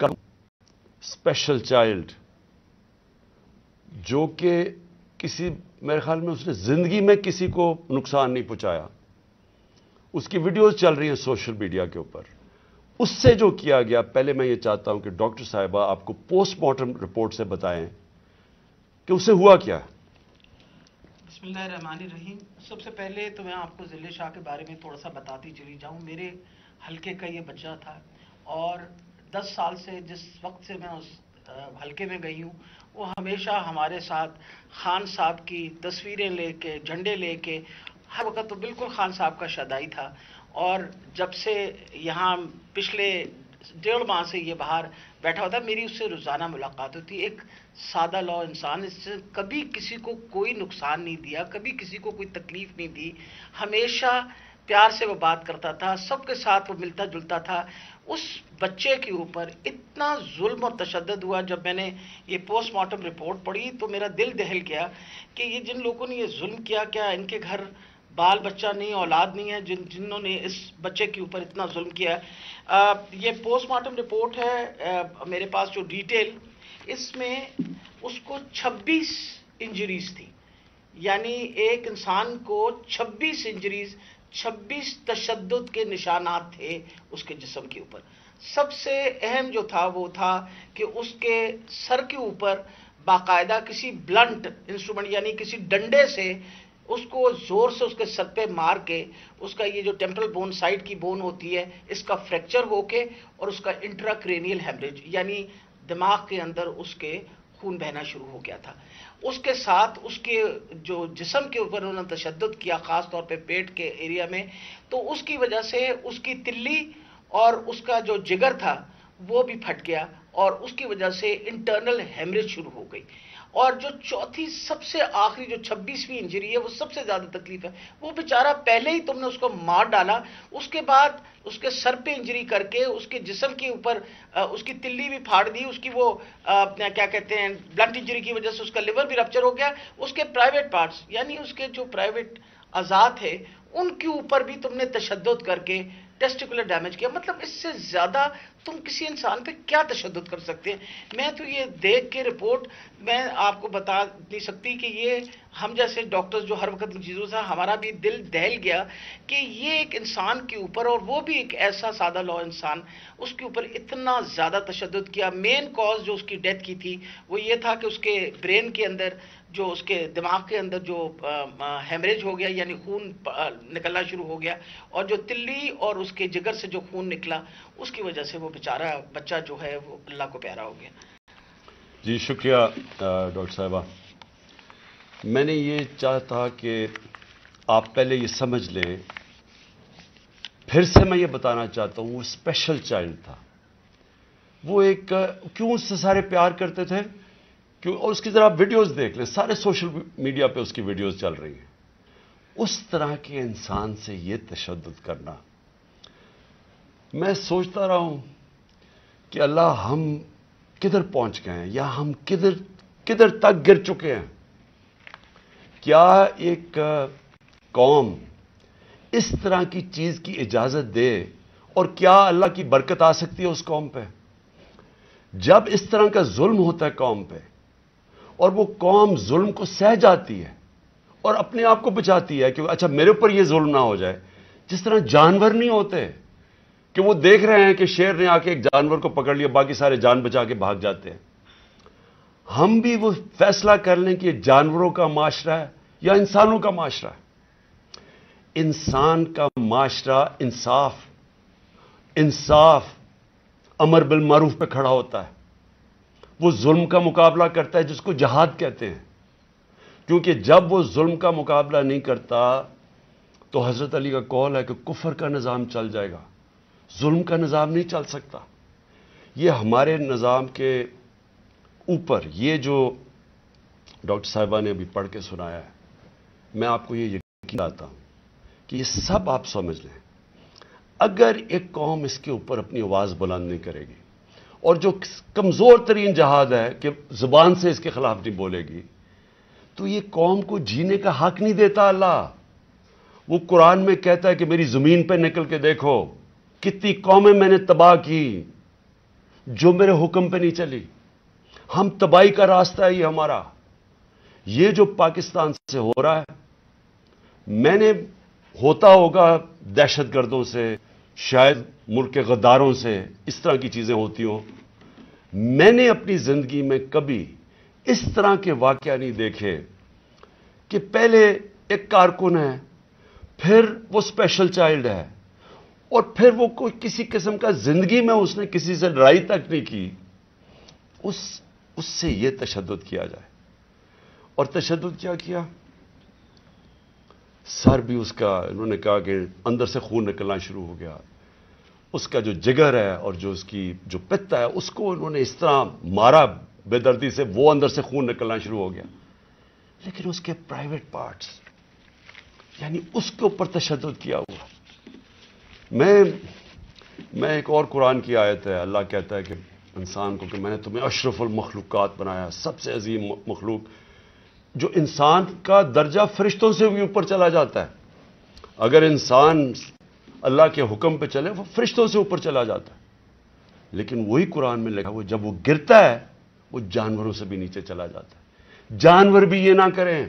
کا special child جو کہ کسی میرے خیال میں اس نے زندگی میں کسی کو نقصان نہیں پہنچایا، اس کی ویڈیوز چل رہی ہیں سوشل میڈیا کے اوپر، اس سے جو کیا گیا، پہلے میں یہ چاہتا ہوں کہ ڈاکٹر صاحبہ آپ کو پوسٹ مارٹم رپورٹ سے بتائیں کہ اسے ہوا کیا۔ بسم اللہ الرحمن الرحیم۔ سب سے پہلے تو میں آپ کو ذلِ شاہ کے بارے میں تھوڑا سا بتاتی چلی جاؤں۔ میرے حلقے کا یہ بچہ تھا اور 10 سال سے جس وقت سے میں اس حلقے میں گئی ہوں، وہ ہمیشہ ہمارے ساتھ خان صاحب کی تصویریں لے کے، جھنڈے لے کے، ہر وقت تو بالکل خان صاحب کا شدائی تھا۔ اور جب سے یہاں پچھلے 1.5 ماہ سے یہ باہر بیٹھا ہوتا، میری اس سے روزانہ ملاقات ہوتی۔ ایک سادہ لو انسان، اس سے کبھی کسی کو کوئی نقصان نہیں دیا، کبھی کسی کو کوئی تکلیف نہیں دی، ہمیشہ پیار سے وہ بات کرتا تھا، سب کے ساتھ وہ ملتا جلتا تھا۔ اس بچے کے اوپر اتنا ظلم اور تشدد ہوا، جب میں نے یہ پوسٹ مارٹم رپورٹ پڑھی تو میرا دل دہل گیا کہ یہ جن لوگوں نے یہ ظلم کیا، کیا ان کے گھر بال بچہ نہیں، اولاد نہیں ہے جنہوں نے اس بچے کے اوپر اتنا ظلم کیا۔ یہ پوسٹ مارٹم رپورٹ ہے میرے پاس جو ڈیٹیل، اس میں اس کو 26 انجریز تھی، یعنی ایک انسان کو 26 انجریز، 26 تشدد کے نشانات تھے اس کے جسم کے اوپر۔ سب سے اہم جو تھا وہ تھا کہ اس کے سر کے اوپر باقاعدہ کسی بلنٹ انسٹرومنٹ یعنی کسی ڈنڈے سے اس کو زور سے اس کے سر پہ مار کے، اس کا یہ جو ٹیمپرل بون سائڈ کی بون ہوتی ہے اس کا فریکچر ہو کے، اور اس کا انٹراکرینیل ہیمریج یعنی دماغ کے اندر اس کے خون بہنا شروع ہو گیا تھا۔ اس کے ساتھ اس کے جو جسم کے اوپر انہوں نے تشدد کیا، خاص طور پہ پیٹ کے ایریا میں، تو اس کی وجہ سے اس کی تلی اور اس کا جو جگر تھا وہ بھی پھٹ گیا، اور اس کی وجہ سے انٹرنل ہیمریج شروع ہو گئی۔ اور جو چوتھی سب سے آخری جو 26ویں انجری ہے، وہ سب سے زیادہ تکلیف ہے۔ وہ بیچارہ پہلے ہی تم نے اس کو مار ڈالا، اس کے بعد اس کے سر پہ انجری کر کے اس کے جسم کے اوپر اس کی تلی بھی پھاڑ دی، اس کی وہ کیا کہتے ہیں بلنٹ انجری کی وجہ سے اس کا لیور بھی رپچر ہو گیا، اس کے پرائیویٹ پارٹس یعنی اس کے جو پرائیویٹ اعضاء تھے ان کے اوپر بھی تم نے تشدد کر کے ٹیسٹیکولر ڈیمیج کیا۔ مطلب اس سے زیادہ تم کسی انسان پہ کیا تشدد کر سکتے ہیں؟ میں تو یہ دیکھ کے رپورٹ میں آپ کو بتا نہیں سکتی کہ یہ ہم جیسے ڈاکٹرز جو ہر وقت ان چیزوں سے، ہمارا بھی دل دہل گیا کہ یہ ایک انسان کے اوپر، اور وہ بھی ایک ایسا سادہ لو انسان، اس کے اوپر اتنا زیادہ تشدد کیا۔ مین کاز جو اس کی ڈیتھ کی تھی وہ یہ تھا کہ اس کے برین کے اندر، جو اس کے دماغ کے اندر جو ہیمریج ہو گیا یعنی خون نکلنا شروع ہو گیا، اور جو تلی اور اس کے جگر سے جو خون نکلا اس کی وجہ سے وہ بیچارہ بچہ جو ہے وہ اللہ کو پیارا ہو گیا۔ جی شکریہ ڈاکٹر صاحبہ۔ میں نے یہ چاہتا کہ آپ پہلے یہ سمجھ لیں، پھر سے میں یہ بتانا چاہتا ہوں، وہ اسپیشل چائلڈ تھا۔ وہ ایک کیوں اس سے سارے پیار کرتے تھے، اور اس کی ذرا ویڈیوز دیکھ لیں، سارے سوشل میڈیا پہ اس کی ویڈیوز چل رہی ہیں۔ اس طرح کے انسان سے یہ تشدد کرنا، میں سوچتا رہا ہوں کہ اللہ ہم کدھر پہنچ گئے ہیں، یا ہم کدھر تک گر چکے ہیں۔ کیا ایک قوم اس طرح کی چیز کی اجازت دے، اور کیا اللہ کی برکت آ سکتی ہے اس قوم پہ؟ جب اس طرح کا ظلم ہوتا ہے قوم پہ، اور وہ قوم ظلم کو سہ جاتی ہے اور اپنے آپ کو بچاتی ہے کہ اچھا میرے اوپر یہ ظلم نہ ہو جائے، جس طرح جانور نہیں ہوتے کہ وہ دیکھ رہے ہیں کہ شیر نے آ کے ایک جانور کو پکڑ لیا، باقی سارے جان بچا کے بھاگ جاتے ہیں۔ ہم بھی وہ فیصلہ کر لیں کہ یہ جانوروں کا معاشرہ ہے یا انسانوں کا معاشرہ ہے۔ انسان کا معاشرہ انصاف امر بالمعروف پہ کھڑا ہوتا ہے، وہ ظلم کا مقابلہ کرتا ہے جس کو جہاد کہتے ہیں، کیونکہ جب وہ ظلم کا مقابلہ نہیں کرتا تو حضرت علی کا قول ہے کہ کفر کا نظام چل جائے گا، ظلم کا نظام نہیں چل سکتا۔ یہ ہمارے نظام کے اوپر یہ جو ڈاکٹر صاحبہ نے ابھی پڑھ کے سنایا ہے، میں آپ کو یہ یقین دلاتا ہوں کہ یہ سب آپ سمجھ لیں، اگر ایک قوم اس کے اوپر اپنی آواز بلند نہیں کرے گی، اور جو کمزور ترین جہاد ہے کہ زبان سے اس کے خلاف نہیں بولے گی، تو یہ قوم کو جینے کا حق نہیں دیتا اللہ۔ وہ قرآن میں کہتا ہے کہ میری زمین پہ نکل کے دیکھو کتنی قومیں میں نے تباہ کی، جو میرے حکم پہ نہیں چلی. ہم تباہی کا راستہ ہے یہ ہمارا. یہ جو پاکستان سے ہو رہا ہے، میں نے ہوتا ہوگا دہشت گردوں سے، شاید ملک کے غداروں سے اس طرح کی چیزیں ہوتی ہوں. میں نے اپنی زندگی میں کبھی اس طرح کے واقعہ نہیں دیکھے کہ پہلے ایک کارکن ہے، پھر وہ اسپیشل چائلڈ ہے، اور پھر وہ کوئی کسی قسم کا زندگی میں اس نے کسی سے لڑائی تک نہیں کی، اس سے یہ تشدد کیا جائے. اور تشدد کیا کیا؟ سر بھی اس کا، انہوں نے کہا کہ اندر سے خون نکلنا شروع ہو گیا. اس کا جو جگر ہے اور جو اس کی جو پتا ہے، اس کو انہوں نے اس طرح مارا بے دردی سے، وہ اندر سے خون نکلنا شروع ہو گیا. لیکن اس کے پرائیویٹ پارٹس، یعنی اس کے اوپر تشدد کیا ہوا. میں ایک اور قرآن کی آیت ہے، اللہ کہتا ہے کہ انسان کو کہ میں نے تمہیں اشرف المخلوقات بنایا، سب سے عظیم مخلوق، جو انسان کا درجہ فرشتوں سے بھی اوپر چلا جاتا ہے. اگر انسان اللہ کے حکم پہ چلے، وہ فرشتوں سے اوپر چلا جاتا ہے. لیکن وہی قرآن میں لکھا، وہ جب وہ گرتا ہے وہ جانوروں سے بھی نیچے چلا جاتا ہے. جانور بھی یہ نہ کریں.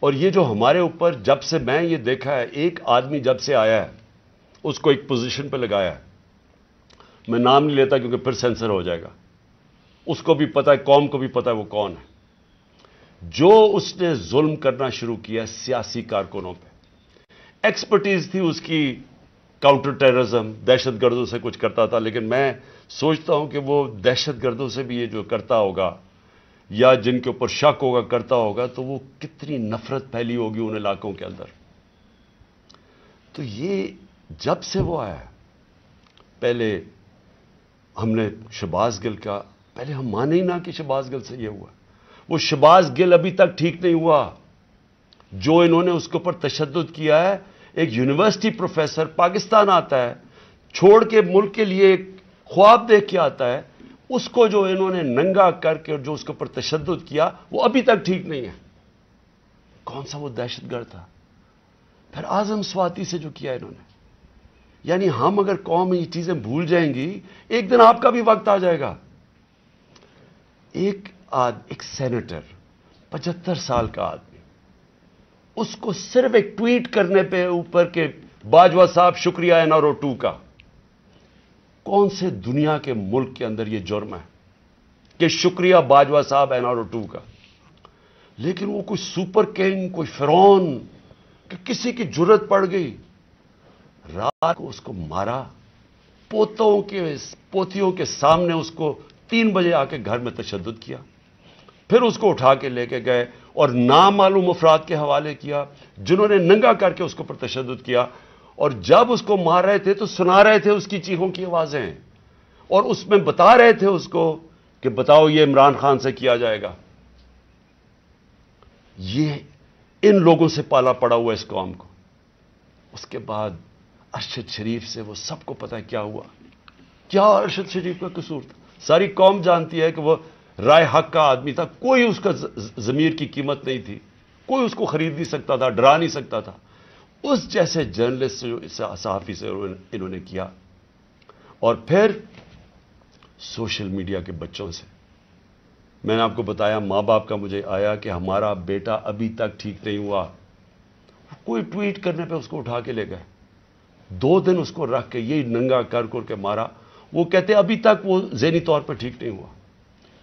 اور یہ جو ہمارے اوپر، جب سے میں یہ دیکھا ہے، ایک آدمی جب سے آیا ہے اس کو ایک پوزیشن پہ لگایا ہے، میں نام نہیں لیتا کیونکہ پھر سینسر ہو جائے گا، اس کو بھی پتا ہے، قوم کو بھی پتا ہے وہ کون ہے. جو اس نے ظلم کرنا شروع کیا سیاسی کارکنوں پہ، ایکسپرٹیز تھی اس کی کاؤنٹر ٹیررزم، دہشت گردوں سے کچھ کرتا تھا. لیکن میں سوچتا ہوں کہ وہ دہشت گردوں سے بھی یہ جو کرتا ہوگا یا جن کے اوپر شک ہوگا کرتا ہوگا، تو وہ کتنی نفرت پھیلی ہوگی ان علاقوں کے اندر. تو یہ جب سے وہ آیا، پہلے ہم نے شہباز گل کا، پہلے ہم مانے ہی نہ کہ شہباز گل سے یہ ہوا. وہ شہباز گل ابھی تک ٹھیک نہیں ہوا. جو انہوں نے اس کے اوپر تشدد کیا ہے، ایک یونیورسٹی پروفیسر پاکستان آتا ہے، چھوڑ کے ملک کے لیے ایک خواب دیکھ کے آتا ہے، اس کو جو انہوں نے ننگا کر کے جو اس کے اوپر تشدد کیا، وہ ابھی تک ٹھیک نہیں ہے. کون سا وہ دہشت گرد تھا؟ پھر اعظم سواتی سے جو کیا انہوں نے. یعنی ہم اگر قوم یہ چیزیں بھول جائیں گی، ایک دن آپ کا بھی وقت آ جائے گا. ایک سینیٹر، 75 سال کا آدمی، اس کو صرف ایک ٹویٹ کرنے پہ اوپر کے باجوہ صاحب شکریہ این آر او 2 کا، کون سے دنیا کے ملک کے اندر یہ جرم ہے کہ شکریہ باجوہ صاحب این آر او 2 کا؟ لیکن وہ کوئی سپر کنگ، کوئی فرعون کہ کسی کی جرت پڑ گئی، رات کو اس کو مارا، پوتیوں کے سامنے اس کو 3 بجے آ کے گھر میں تشدد کیا. پھر اس کو اٹھا کے لے کے گئے اور نامعلوم افراد کے حوالے کیا، جنہوں نے ننگا کر کے اس کے اوپر تشدد کیا. اور جب اس کو مار رہے تھے تو سنا رہے تھے اس کی چیخوں کی آوازیں، اور اس میں بتا رہے تھے اس کو کہ بتاؤ یہ عمران خان سے کیا جائے گا. یہ ان لوگوں سے پالا پڑا ہوا اس قوم کو. اس کے بعد ارشد شریف سے وہ سب کو پتا ہے کیا ہوا. کیا ارشد شریف کا قصور تھا؟ ساری قوم جانتی ہے کہ وہ رائے حق کا آدمی تھا، کوئی اس کا ضمیر کی قیمت نہیں تھی، کوئی اس کو خرید نہیں سکتا تھا، ڈرا نہیں سکتا تھا. اس جیسے جرنلسٹ سے، صحافی سے انہوں نے کیا. اور پھر سوشل میڈیا کے بچوں سے، میں نے آپ کو بتایا ماں باپ کا مجھے آیا کہ ہمارا بیٹا ابھی تک ٹھیک نہیں ہوا. کوئی ٹویٹ کرنے پہ اس کو اٹھا کے لے گئے، 2 دن اس کو رکھ کے یہی ننگا کر کے مارا. وہ کہتے ابھی تک وہ ذہنی طور پہ ٹھیک نہیں ہوا.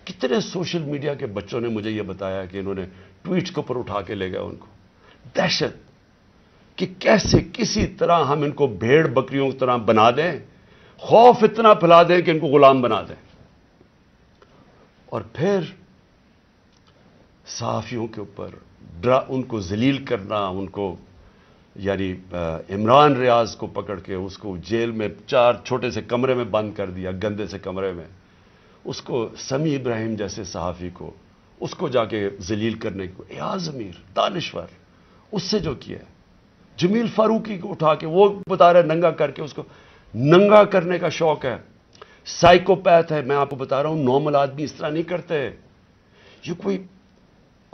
کتنے سوشل میڈیا کے بچوں نے مجھے یہ بتایا کہ انہوں نے ٹویٹس کے اوپر اٹھا کے لے گئے ان کو. دہشت کہ کیسے کسی طرح ہم ان کو بھیڑ بکریوں کی طرح بنا دیں، خوف اتنا پھیلا دیں کہ ان کو غلام بنا دیں. اور پھر صحافیوں کے اوپر ان کو ذلیل کرنا، ان کو یعنی عمران ریاض کو پکڑ کے اس کو جیل میں 4 چھوٹے سے کمرے میں بند کر دیا، گندے سے کمرے میں. اس کو سمیع ابراہیم جیسے صحافی کو اس کو جا کے ذلیل کرنے کو، ایاز امیر دانشور، اس سے جو کیا ہے. جمیل فاروقی کو اٹھا کے وہ بتا رہے ننگا کر کے، اس کو ننگا کرنے کا شوق ہے. سائیکوپیتھ ہے، میں آپ کو بتا رہا ہوں، نارمل آدمی اس طرح نہیں کرتے. یہ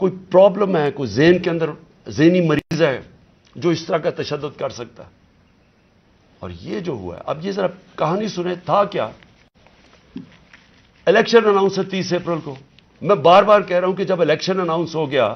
کوئی پرابلم ہے، کوئی ذہن کے اندر ذہنی مریض ہے جو اس طرح کا تشدد کر سکتا ہے. اور یہ جو ہوا ہے، اب یہ ذرا کہانی سنیں. تھا کیا الیکشن اناؤنس ہے 30 اپریل کو. میں بار بار کہہ رہا ہوں کہ جب الیکشن اناؤنس ہو گیا